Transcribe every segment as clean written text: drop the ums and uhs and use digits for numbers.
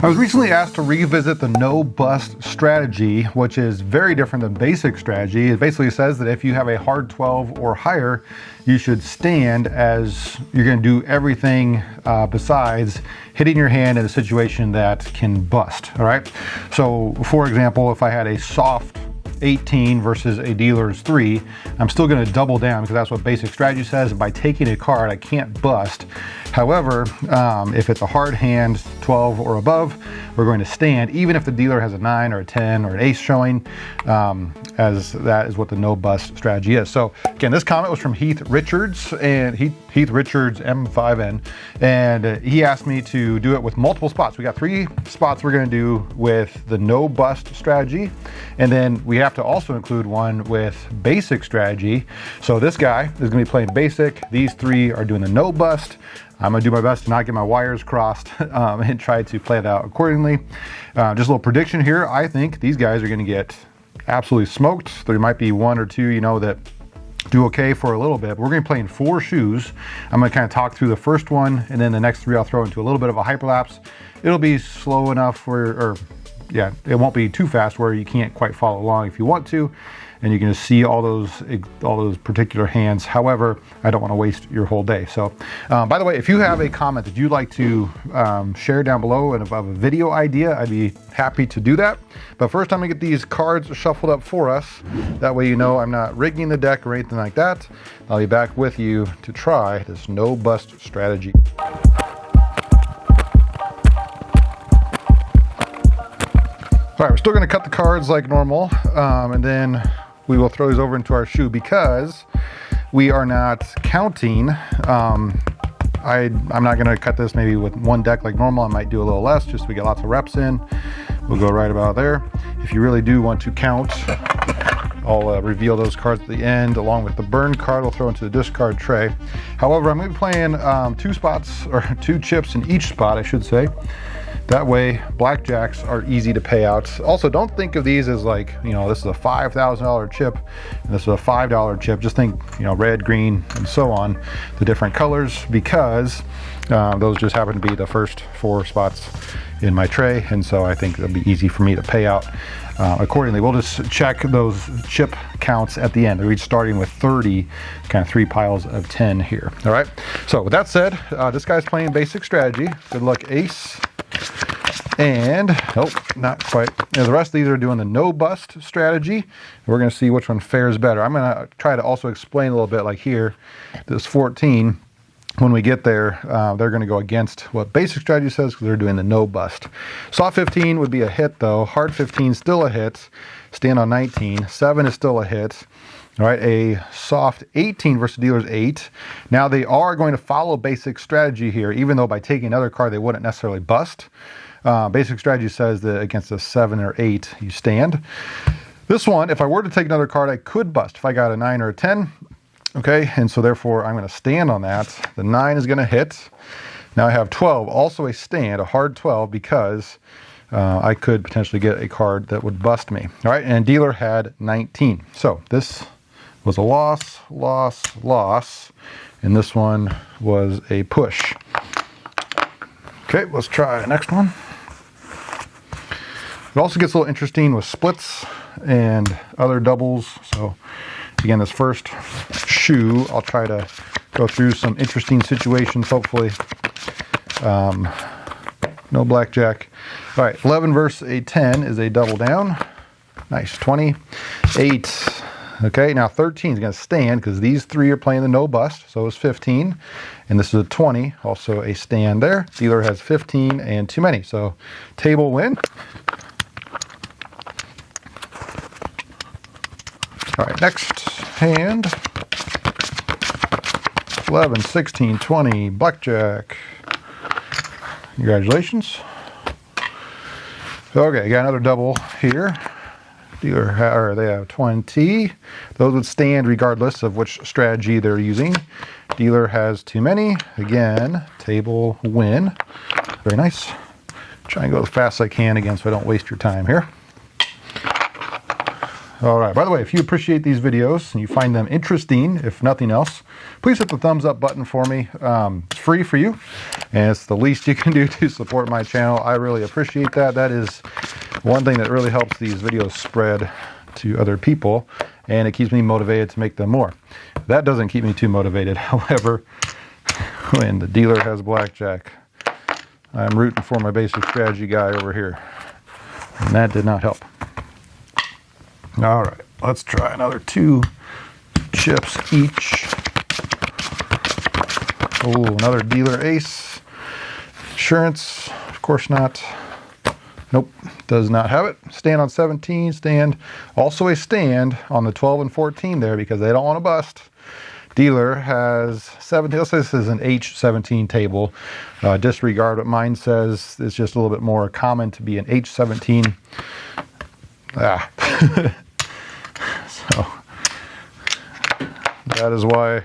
I was recently asked to revisit the no bust strategy, which is very different than basic strategy. It basically says that if you have a hard 12 or higher, you should stand as you're going to do everything besides hitting your hand in a situation that can bust. All right. So for example, if I had a soft 18 versus a dealer's 3, I'm still going to double down because that's what basic strategy says. By taking a card, I can't bust. However, if it's a hard hand, 12 or above, we're going to stand, even if the dealer has a 9 or a 10 or an ace showing, as that is what the no bust strategy is. So again, this comment was from Heath Richards, and Heath Richards M5N, and he asked me to do it with multiple spots. We got 3 spots we're going to do with the no bust strategy, and then we have to also include one with basic strategy. So this guy is going to be playing basic. These 3 are doing the no bust. I'm going to do my best to not get my wires crossed and try to play it out accordingly. Just a little prediction here. I think these guys are going to get absolutely smoked. There might be 1 or 2, you know, that do okay for a little bit. But we're going to be playing 4 shoes. I'm going to kind of talk through the first one, and then the next 3 I'll throw into a little bit of a hyperlapse. It'll be slow enough where, yeah, it won't be too fast where you can't quite follow along if you want to, and you can just see all those particular hands. However, I don't want to waste your whole day. So, by the way, if you have a comment that you'd like to share down below and above a video idea, I'd be happy to do that. But first, I'm gonna get these cards shuffled up for us. That way, you know I'm not rigging the deck or anything like that. I'll be back with you to try this no bust strategy. All right, we're still gonna cut the cards like normal, and then we will throw these over into our shoe because we are not counting. I'm not gonna cut this maybe with 1 deck like normal. I might do a little less just so we get lots of reps in. We'll go right about there. If you really do want to count, I'll reveal those cards at the end along with the burn card. We'll throw into the discard tray. However, I'm gonna be playing 2 spots, or 2 chips in each spot, I should say. That way, blackjacks are easy to pay out. Also, don't think of these as like, you know, this is a $5,000 chip and this is a $5 chip. Just think, you know, red, green, and so on, the different colors, because those just happen to be the first 4 spots in my tray. And so I think it'll be easy for me to pay out accordingly. We'll just check those chip counts at the end. They're each starting with 30, kind of 3 piles of 10 here. All right. So with that said, this guy's playing basic strategy. Good luck, ace. And, oh, not quite. You know, the rest of these are doing the no bust strategy. We're going to see which one fares better. I'm going to try to also explain a little bit, like here, this 14, when we get there, they're going to go against what basic strategy says because they're doing the no bust. Soft 15 would be a hit though. Hard 15 still a hit. Stand on 19. 7 is still a hit. All right, a soft 18 versus dealer's 8. Now they are going to follow basic strategy here, even though by taking another card they wouldn't necessarily bust. Basic strategy says that against a 7 or 8 you stand. This one, if I were to take another card, I could bust if I got a 9 or a 10. Okay, and so therefore I'm going to stand on that. The 9 is going to hit. Now I have 12, also a stand, a hard 12, because I could potentially get a card that would bust me. All right, and dealer had 19. So this was a loss, loss, loss, and this one was a push. Okay, let's try the next one. It also gets a little interesting with splits and other doubles. So again, this first shoe, I'll try to go through some interesting situations, hopefully. No blackjack. All right, 11 versus a 10 is a double down. Nice, 20, 8. Okay, now 13 is going to stand because these 3 are playing the no bust, so it's 15. And this is a 20, also a stand there. Dealer has 15 and too many, so table win. All right, next hand. 11, 16, 20, blackjack. Congratulations. Okay, got another double here. Dealer, they have 20. Those would stand regardless of which strategy they're using. Dealer has too many. Again, table win. Very nice. Try and go as fast as I can again so I don't waste your time here. All right, by the way, if you appreciate these videos and you find them interesting, if nothing else, please hit the thumbs up button for me. It's free for you, and it's the least you can do to support my channel. I really appreciate that. That is one thing that really helps these videos spread to other people, and it keeps me motivated to make them more. That doesn't keep me too motivated. However, when the dealer has blackjack, I'm rooting for my basic strategy guy over here, and that did not help. All right, let's try another 2 chips each. Oh, another dealer ace. Insurance, of course not. Nope, does not have it. Stand on 17, stand. Also a stand on the 12 and 14 there because they don't want to bust. Dealer has 17. Let's say this is an H17 table. Disregard what mine says. It's just a little bit more common to be an H17. So that is why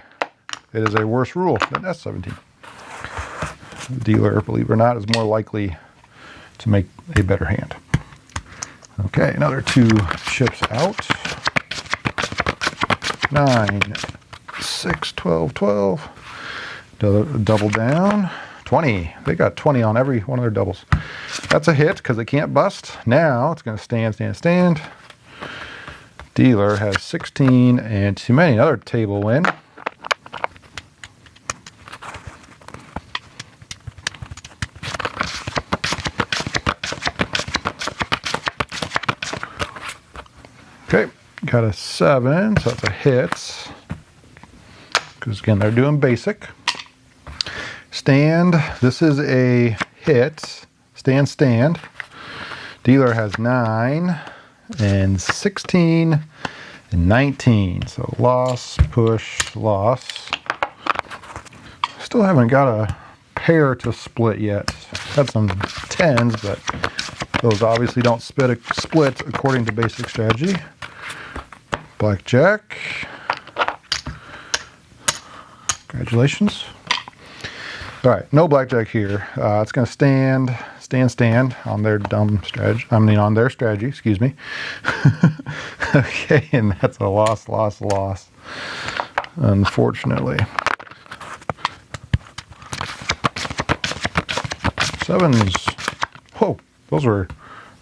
it is a worse rule than S17. The dealer, believe it or not, is more likely to make a better hand. Okay, another 2 chips out. 9, 6, 12, 12. Double down. 20. They got 20 on every one of their doubles. That's a hit because it can't bust. Now it's going to stand, stand, stand. Dealer has 16 and too many. Another table win. Okay, got a 7, so that's a hit. Because again, they're doing basic. Stand, this is a hit. Stand, stand. Dealer has 9 and 16 and 19. So loss, push, loss. Still haven't got a pair to split yet. Had some 10s, but those obviously don't split according to basic strategy. Blackjack. Congratulations. All right, no blackjack here. It's going to stand on their dumb strategy. I mean, on their strategy, excuse me. Okay, and that's a loss, loss, loss. Unfortunately. 7s. Whoa, those were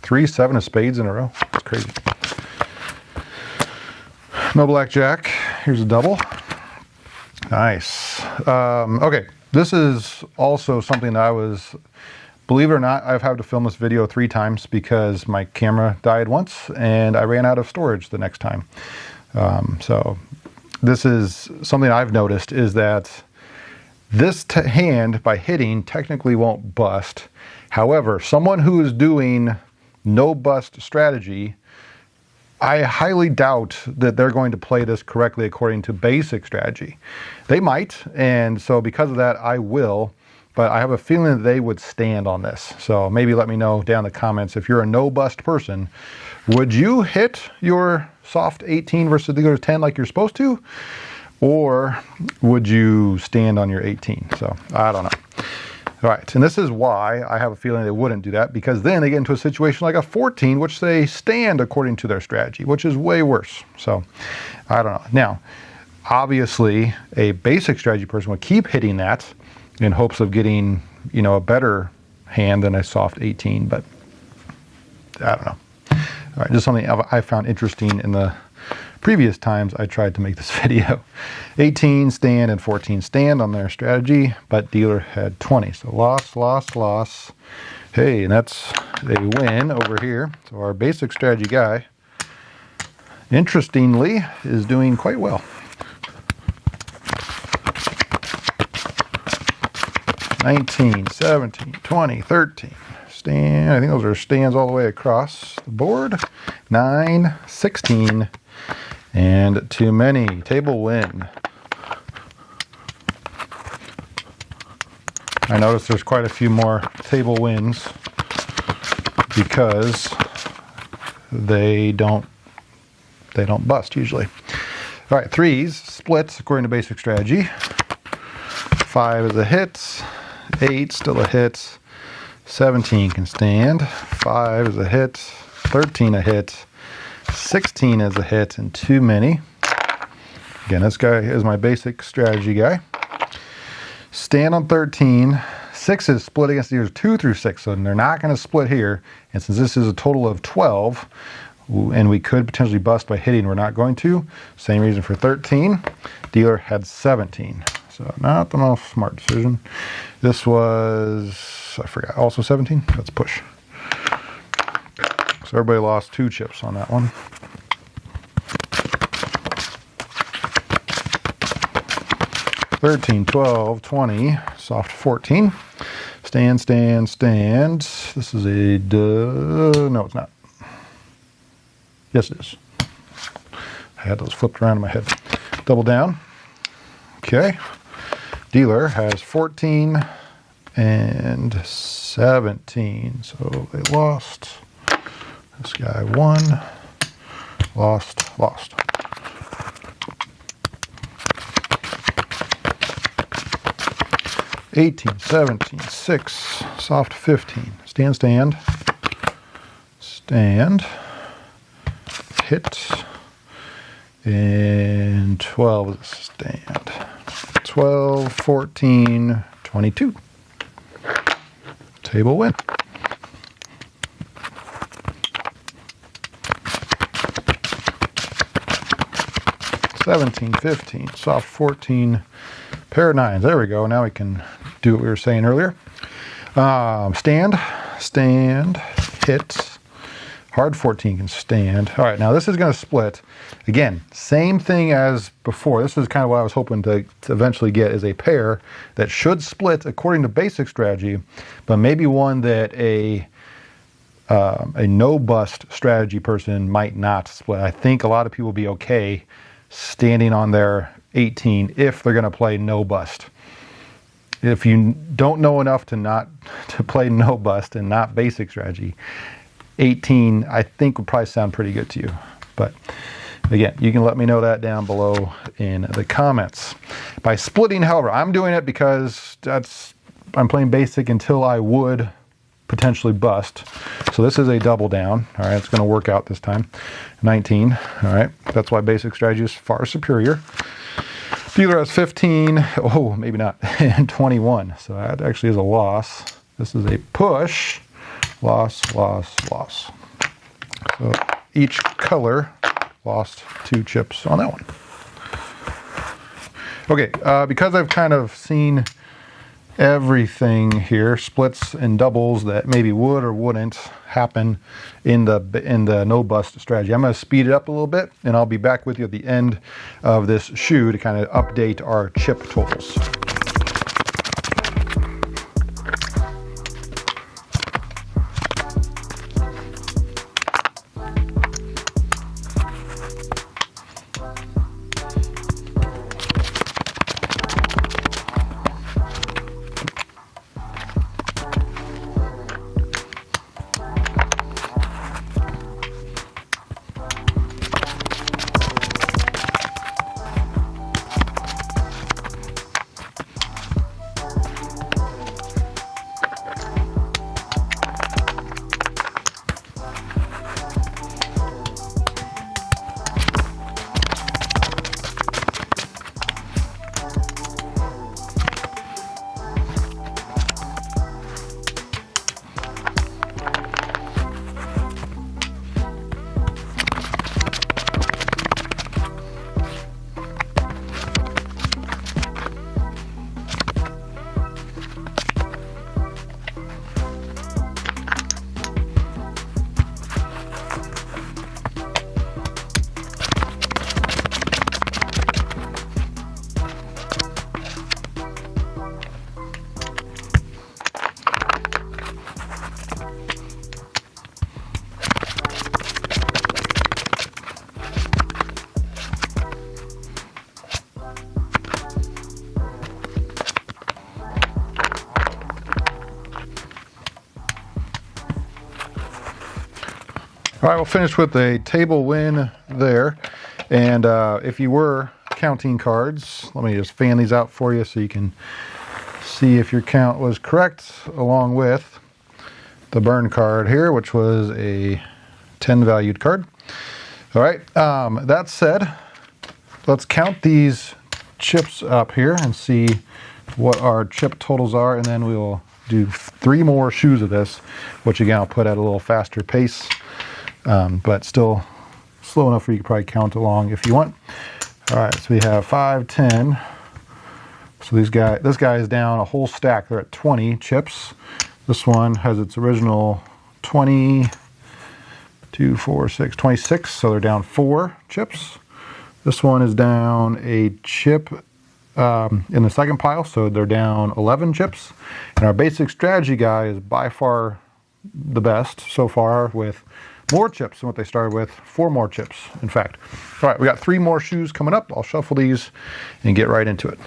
3 7 of spades in a row. That's crazy. No blackjack. Here's a double. Nice. Okay, this is also something that I was, believe it or not, I've had to film this video 3 times because my camera died once and I ran out of storage the next time. So this is something I've noticed is that this hand, by hitting, technically won't bust. However, someone who is doing no bust strategy, I highly doubt that they're going to play this correctly according to basic strategy. They might, and so because of that, I will, but I have a feeling that they would stand on this. So maybe let me know down in the comments if you're a no-bust person, would you hit your soft 18 versus dealer's 10 like you're supposed to? Or would you stand on your 18? So I don't know. All right, and this is why I have a feeling they wouldn't do that, because then they get into a situation like a 14, which they stand according to their strategy, which is way worse. So I don't know. Now, obviously, a basic strategy person would keep hitting that in hopes of getting, you know, a better hand than a soft 18, but I don't know. All right, just something I found interesting in the previous times I tried to make this video. 18 stand and 14 stand on their strategy, but dealer had 20. So loss, loss, loss. Hey, and that's a win over here. So our basic strategy guy, interestingly, is doing quite well. 19, 17, 20, 13. Stand, I think those are stands all the way across the board. 9, 16, and too many. Table win. I noticed there's quite a few more table wins because they don't bust usually. All right, 3s, splits according to basic strategy. 5 is a hit. 8 still a hit. 17 can stand. 5 is a hit. 13 a hit. 16 is a hit and too many. Again, this guy is my basic strategy guy. Stand on 13. 6 is split against the ears 2 through 6, so they're not going to split here. And since this is a total of 12, and we could potentially bust by hitting, we're not going to. Same reason for 13. Dealer had 17, so not the most smart decision. This was, I forgot, also 17? Let's push. So everybody lost 2 chips on that one. $13, $12, $20, soft 14. Stand, stand, stand. This is a no, it's not. Yes, it is. I had those flipped around in my head. Double down. Okay. Dealer has 14 and 17. So they lost. This guy won. Lost, lost. $18, $17, 6, soft 15. Stand, stand. Stand. Hit. And 12 is a stand. 12, 14, 22. Table win. $17, $15, soft 14, pair of 9s. There we go. Now we can do what we were saying earlier. Stand, stand, hit. Hard 14 can stand. All right, now this is going to split. Again, same thing as before. This is kind of what I was hoping to eventually get, is a pair that should split according to basic strategy, but maybe one that a no bust strategy person might not split. I think a lot of people will be okay standing on their 18 if they're going to play no bust. If you don't know enough to play no bust and not basic strategy, 18 I think would probably sound pretty good to you. But again, you can let me know that down below in the comments. By splitting, however, I'm doing it because I'm playing basic until I would potentially bust. So this is a double down. All right, it's going to work out this time. 19. All right, that's why basic strategy is far superior. Dealer has 15. Oh, maybe not. And 21. So that actually is a loss. This is a push. Loss, loss, loss. So each color lost 2 chips on that one. Okay, because I've kind of seen everything here, splits and doubles that maybe would or wouldn't happen in the no bust strategy, I'm going to speed it up a little bit, and I'll be back with you at the end of this shoe to kind of update our chip totals. All right, we'll finish with a table win there. And if you were counting cards, let me just fan these out for you so you can see if your count was correct, along with the burn card here, which was a 10 valued card. All right, that said, let's count these chips up here and see what our chip totals are, and then we will do 3 more shoes of this, which again I'll put at a little faster pace, but still slow enough where you can probably count along if you want. All right, so we have 5, 10. So this guy is down a whole stack. They're at 20 chips. This one has its original 20, 2, 4, 6, 26. So they're down 4 chips. This one is down a chip in the second pile, so they're down 11 chips. And our basic strategy guy is by far the best so far, with more chips than what they started with, 4 more chips, in fact. All right, we got 3 more shoes coming up. I'll shuffle these and get right into it.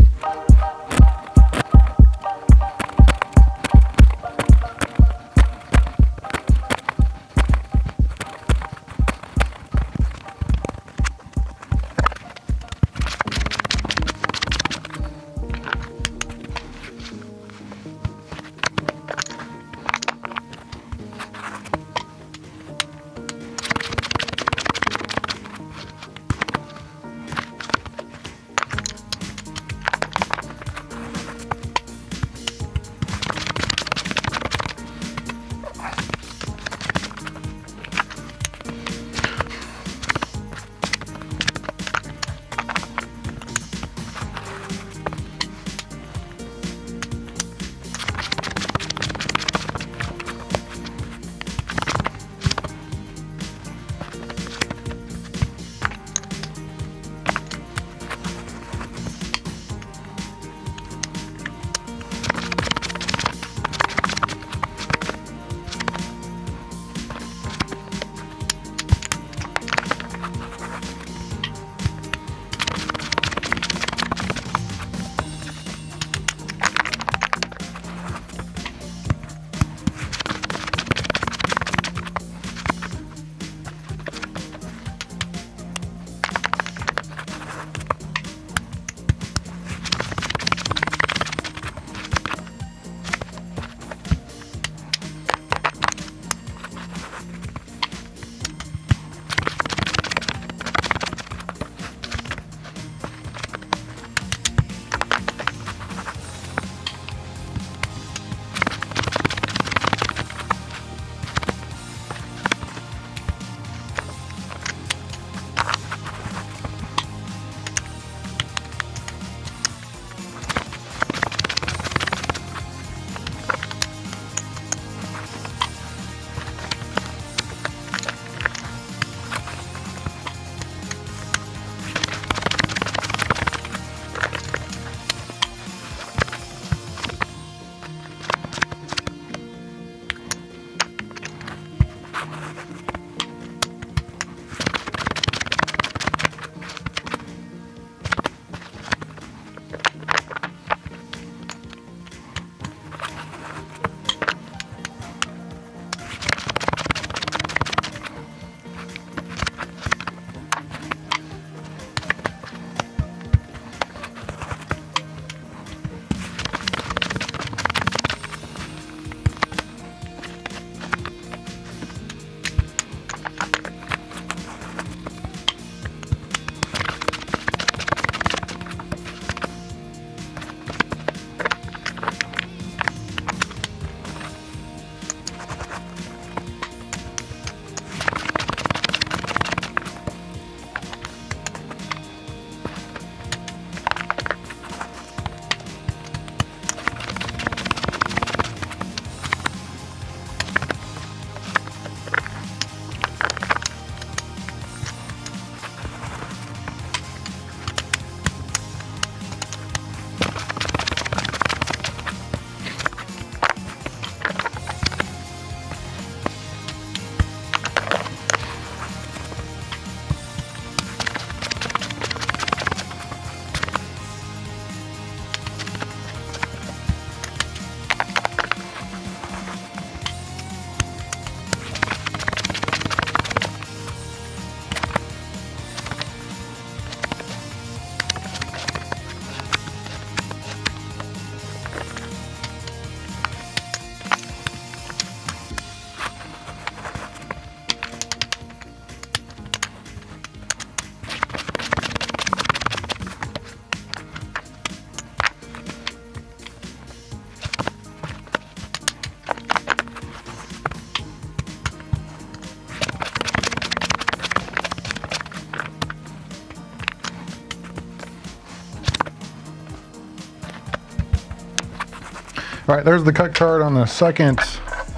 All right, there's the cut card on the second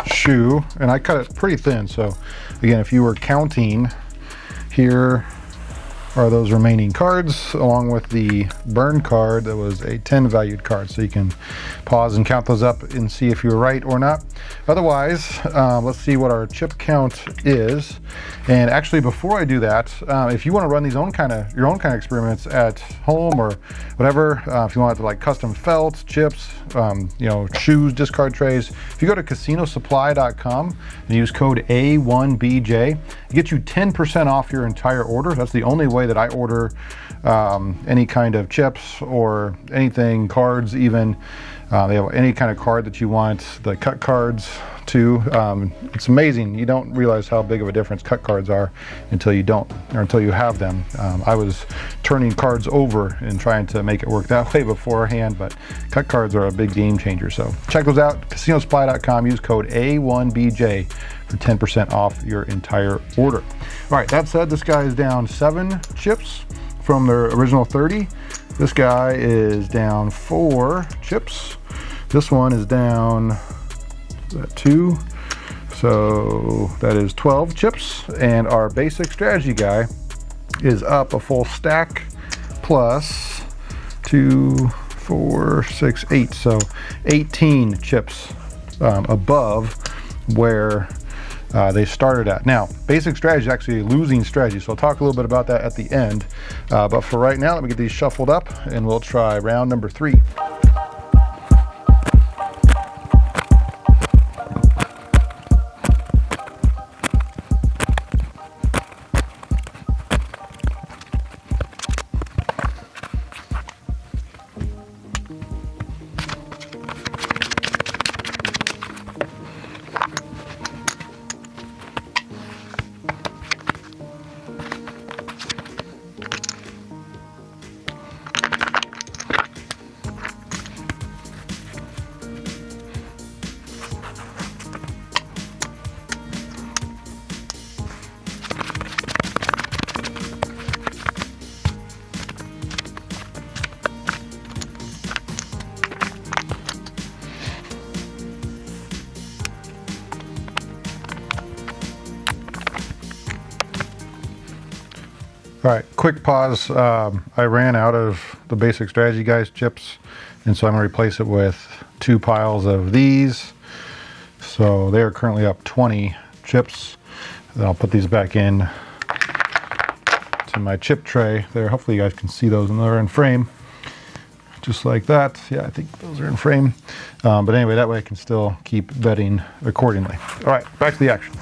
shoe, and I cut it pretty thin. So again, if you were counting, here are those remaining cards along with the burn card that was a 10 valued card. So you can pause and count those up and see if you're right or not. Otherwise, let's see what our chip count is. And actually, before I do that, if you want to run these your own kind of experiments at home or whatever, if you want to like custom felt, chips, shoes, discard trays, if you go to casinosupply.com and use code A1BJ, it gets you 10% off your entire order. That's the only way that I order any kind of chips or anything, cards even. They have any kind of card that you want, the cut cards too. It's amazing. You don't realize how big of a difference cut cards are until you don't, or until you have them. I was turning cards over and trying to make it work that way beforehand, but cut cards are a big game changer. So check those out, casinosupply.com, use code A1BJ for 10% off your entire order. All right, that said, this guy is down 7 chips from their original 30. This guy is down 4 chips. This one is down 2. So that is 12 chips. And our basic strategy guy is up a full stack plus 2, 4, 6, 8. So 18 chips above where they started at. Now, basic strategy is actually a losing strategy, so I'll talk a little bit about that at the end. But for right now, let me get these shuffled up and we'll try round number 3. All right, quick pause. I ran out of the basic strategy guys chips, and so I'm gonna replace it with 2 piles of these. So they are currently up 20 chips. Then I'll put these back in to my chip tray there. Hopefully you guys can see those, and they're in frame. Just like that. Yeah, I think those are in frame. But anyway, that way I can still keep betting accordingly. All right, back to the action.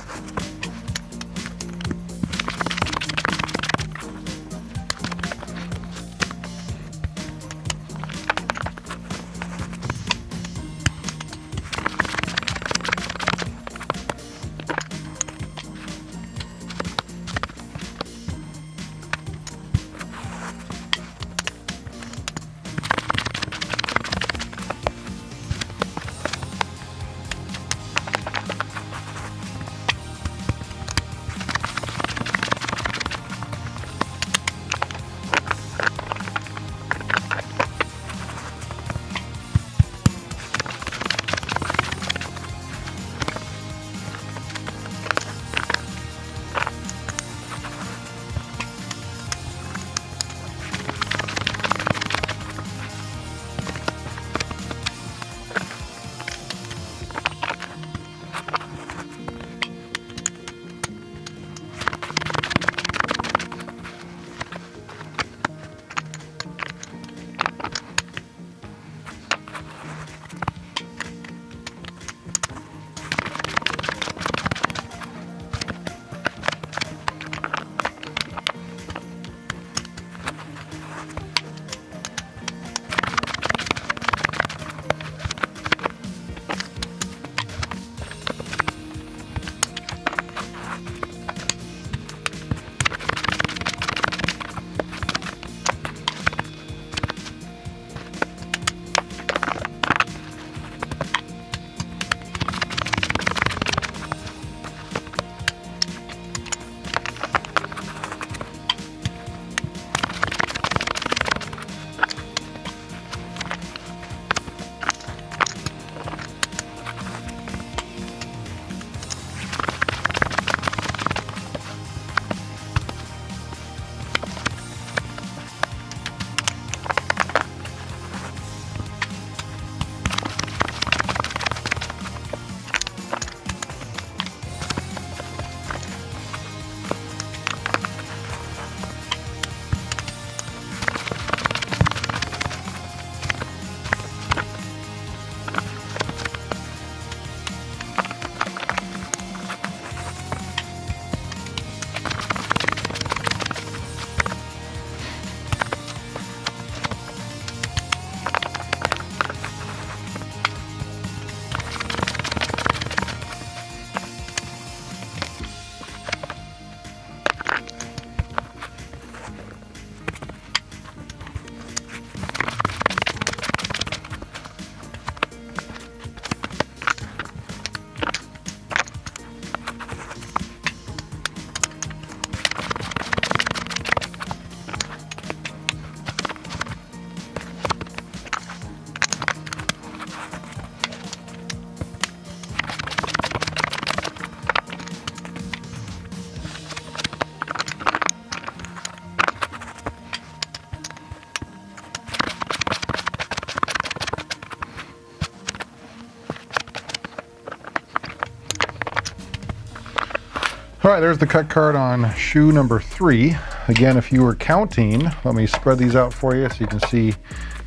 All right, there's the cut card on shoe number 3. Again, if you were counting, let me spread these out for you so you can see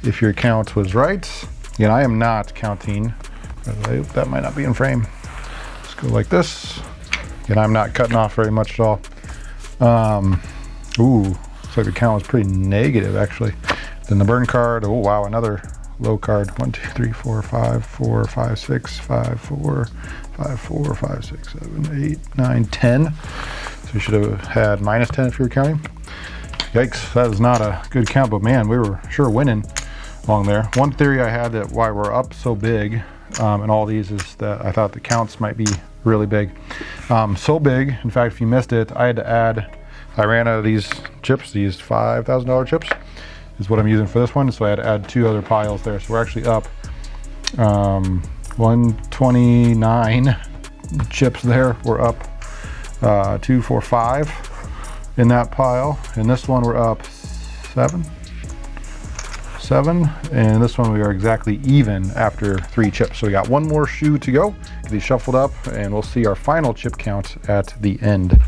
if your count was right. Again, I am not counting. That might not be in frame. Let's go like this. Again, I'm not cutting off very much at all. Ooh, looks like the count was pretty negative actually. Then the burn card, oh wow, another low card. 1, 2, 3, 4, 5, 4, 5, 6, 5, 4, 5, 4, 5, 6, 7, 8, 9, 10. So you should have had minus 10 if you were counting. Yikes, that is not a good count, but man, we were sure winning along there. One theory I had that why we're up so big in all these is that I thought the counts might be really big. So big, in fact, if you missed it, I had to add, I ran out of these chips, these $5,000 chips is what I'm using for this one, so I had to add 2 other piles there. So we're actually up 129 chips there. We're up 2, 4, 5 in that pile. In this one we're up 7, and this one we are exactly even after 3 chips. So we got one more shoe to go, get these shuffled up, and we'll see our final chip count at the end.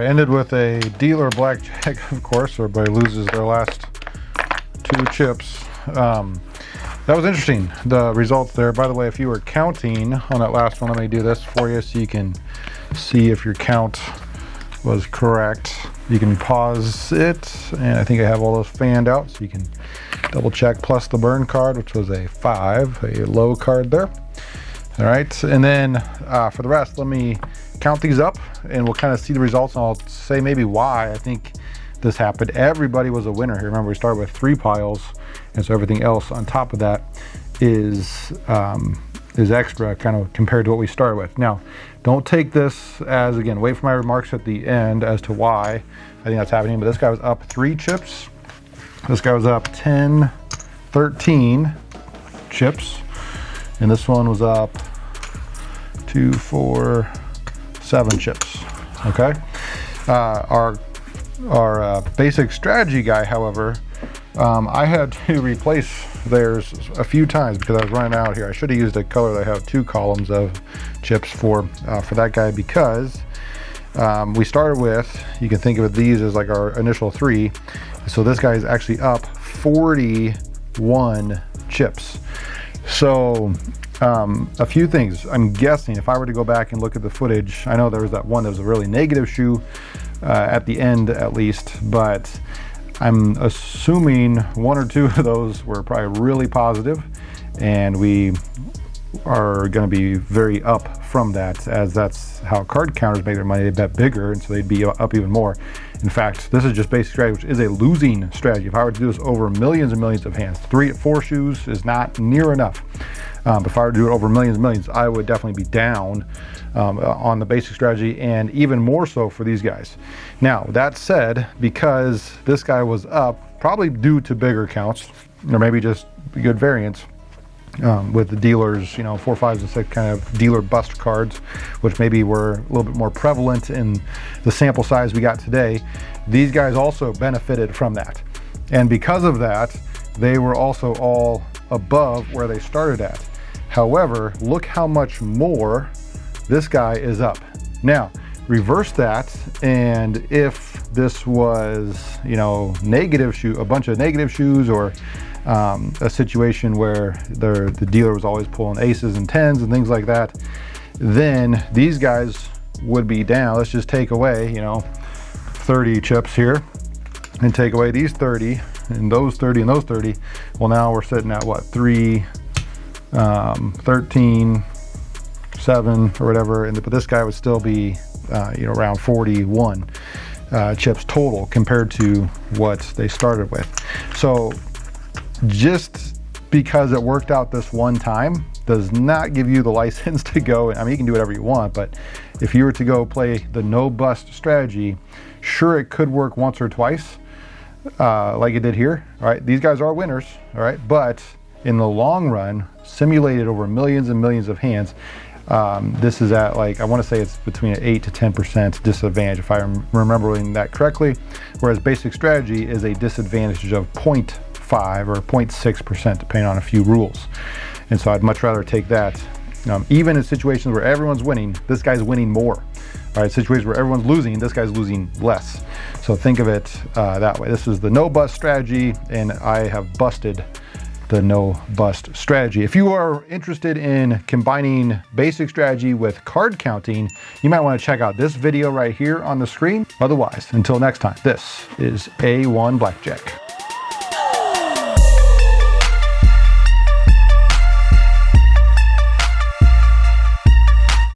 ended with a dealer blackjack, of course. Everybody loses their last 2 chips. That was interesting, the results there. By the way, if you were counting on that last one, let me do this for you so you can see if your count was correct. You can pause it, and I think I have all those fanned out so you can double check, plus the burn card, which was a 5, a low card there. All right, and then for the rest, let me count these up and we'll kind of see the results, and I'll say maybe why I think this happened. Everybody was a winner here. Remember, we started with 3 piles, and so everything else on top of that is extra kind of compared to what we started with. Now, don't take this as, again, wait for my remarks at the end as to why I think that's happening, but this guy was up 3 chips. This guy was up 10, 13 chips, and this one was up 2, 4, 7 chips, okay? Our basic strategy guy, however, I had to replace theirs a few times because I was running out here. I should have used a color that I have 2 columns of chips for that guy, because we started with, you can think of these as like our initial 3. So this guy is actually up 41 chips. So a few things. I'm guessing if I were to go back and look at the footage, I know there was that one that was a really negative shoe at the end at least, but I'm assuming 1 or 2 of those were probably really positive, and we are going to be very up from that, as that's how card counters make their money. They bet bigger, and so they'd be up even more. In fact, this is just basic strategy, which is a losing strategy. If I were to do this over millions and millions of hands, 3 or 4 shoes is not near enough. If I were to do it over millions and millions, I would definitely be down on the basic strategy, and even more so for these guys. Now, that said, because this guy was up, probably due to bigger counts, or maybe just good variance, with the dealers, 4, 5s, and 6 kind of dealer bust cards, which maybe were a little bit more prevalent in the sample size we got today. These guys also benefited from that. And because of that, they were also all above where they started at. However, look how much more this guy is up. Now, reverse that, and if this was, negative shoe, a bunch of negative shoes, or a situation where the dealer was always pulling aces and 10s and things like that, then these guys would be down. Let's just take away, 30 chips here, and take away these 30 and those 30 and those 30. Well, now we're sitting at what, 3, 13, 7 or whatever, but this guy would still be around 41 chips total compared to what they started with. So just because it worked out this one time does not give you the license to go. I mean, you can do whatever you want, but if you were to go play the no bust strategy, sure, it could work once or twice, like it did here. All right, these guys are winners, all right, but in the long run, simulated over millions and millions of hands, this is at, like, I want to say it's between an 8 to 10% disadvantage, if I'm remembering that correctly, whereas basic strategy is a disadvantage of 0.5 or 0.6%, depending on a few rules. And so I'd much rather take that. Even in situations where everyone's winning, this guy's winning more. All right, situations where everyone's losing, this guy's losing less. So think of it that way. This is the no bust strategy, and I have busted the no bust strategy. If you are interested in combining basic strategy with card counting, you might want to check out this video right here on the screen. Otherwise, until next time, this is A1 Blackjack.